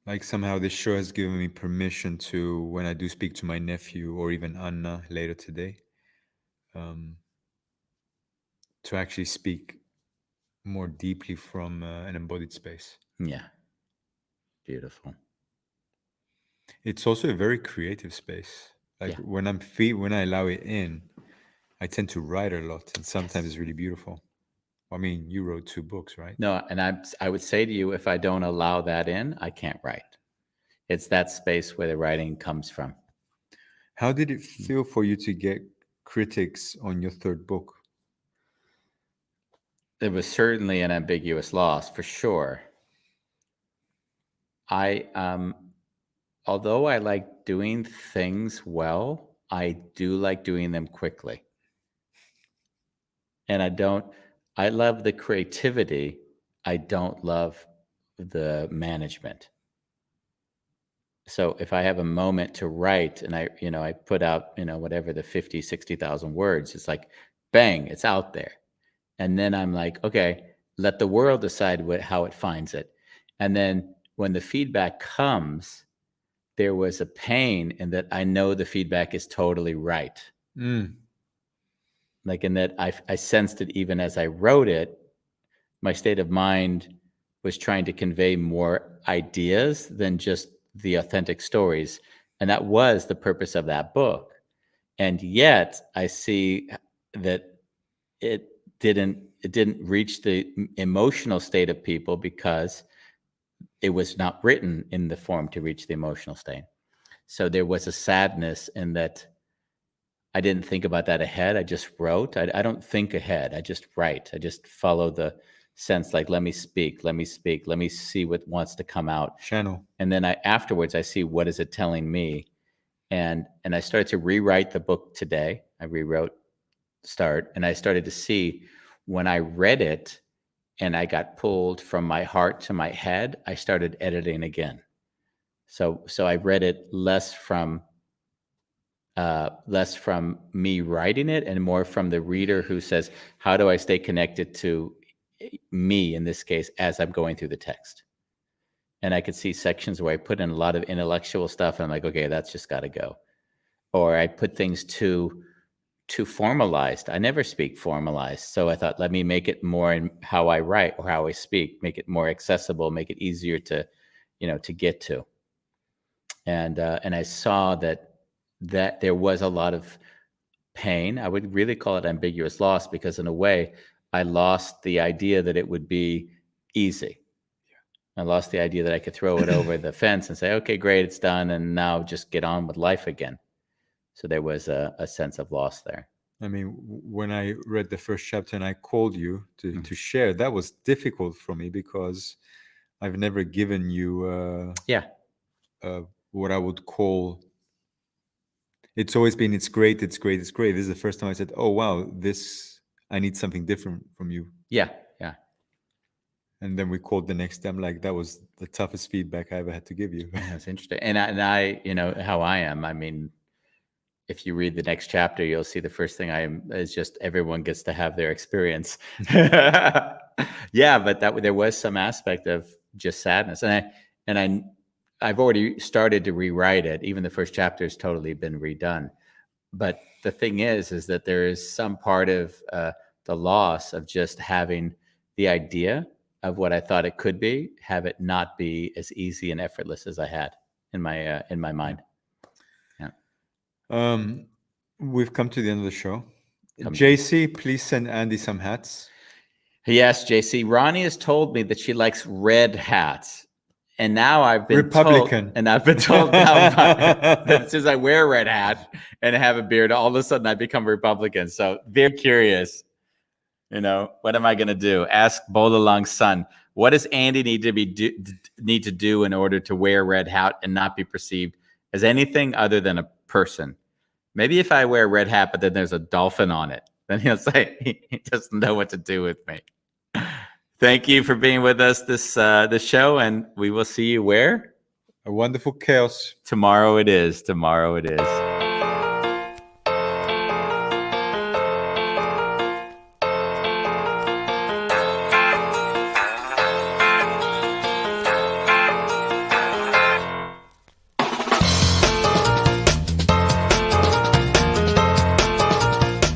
Like somehow this show has given me permission to, when I do speak to my nephew or even Anna later today, to actually speak more deeply from an embodied space. Yeah. Beautiful. It's also a very creative space. Like when I allow it in, I tend to write a lot, and sometimes it's really beautiful. I mean, you wrote 2 books, right? No, and I would say to you, if I don't allow that in, I can't write. It's that space where the writing comes from. How did it feel for you to get critics on your third book? It was certainly an ambiguous loss, for sure. Although I like doing things well, I do like doing them quickly. And I love the creativity. I don't love the management. So if I have a moment to write and I put out, whatever the 50, 60,000 words, it's like, bang, it's out there. And then I'm like, okay, let the world decide how it finds it. And then when the feedback comes, there was a pain in that I know the feedback is totally right. Like in that I sensed it even as I wrote it, my state of mind was trying to convey more ideas than just the authentic stories. And that was the purpose of that book. And yet I see that it didn't reach the emotional state of people because it was not written in the form to reach the emotional state. So there was a sadness in that I didn't think about that ahead. I just wrote. I don't think ahead. I just write. I just follow the sense, like, let me speak, let me speak, let me see what wants to come out. Channel. And then afterwards I see what is it telling me. And I started to rewrite the book today. I rewrote start, and I started to see when I read it and I got pulled from my heart to my head, I started editing again. So I read it less from me writing it and more from the reader who says, how do I stay connected to me in this case as I'm going through the text? And I could see sections where I put in a lot of intellectual stuff and I'm like, okay, that's just got to go. Or I put things too formalized. I never speak formalized. So I thought, let me make it more in how I write or how I speak, make it more accessible, make it easier to get to. And I saw that there was a lot of pain. I would really call it ambiguous loss because in a way I lost the idea that it would be easy. I lost the idea that I could throw it over the fence and say, okay, great, it's done. And now just get on with life again. So there was a sense of loss there. I mean, when I read the first chapter and I called you to share, that was difficult for me because I've never given you what I would call, it's always been, it's great, it's great, it's great. This is the first time I said, oh, wow, I need something different from you. Yeah. And then we called the next time, like that was the toughest feedback I ever had to give you. That's interesting. And I how I am. I mean, if you read the next chapter, you'll see the first thing I am is just everyone gets to have their experience. Yeah, but there was some aspect of just sadness, and I've already started to rewrite it. Even the first chapter has totally been redone. But the thing is that there is some part of the loss of just having the idea of what I thought it could be, have it not be as easy and effortless as I had in my mind. Yeah. We've come to the end of the show. JC, please send Andy some hats. Yes, JC. Ronnie has told me that she likes red hats. And now I've been Republican. told now that as soon as I wear a red hat and have a beard, all of a sudden I become Republican. So very curious. What am I going to do? Ask Bolalong's son. What does Andy need to do in order to wear a red hat and not be perceived as anything other than a person? Maybe if I wear a red hat, but then there's a dolphin on it, then he'll say he doesn't know what to do with me. Thank you for being with us this show, and we will see you where? A wonderful chaos. Tomorrow it is.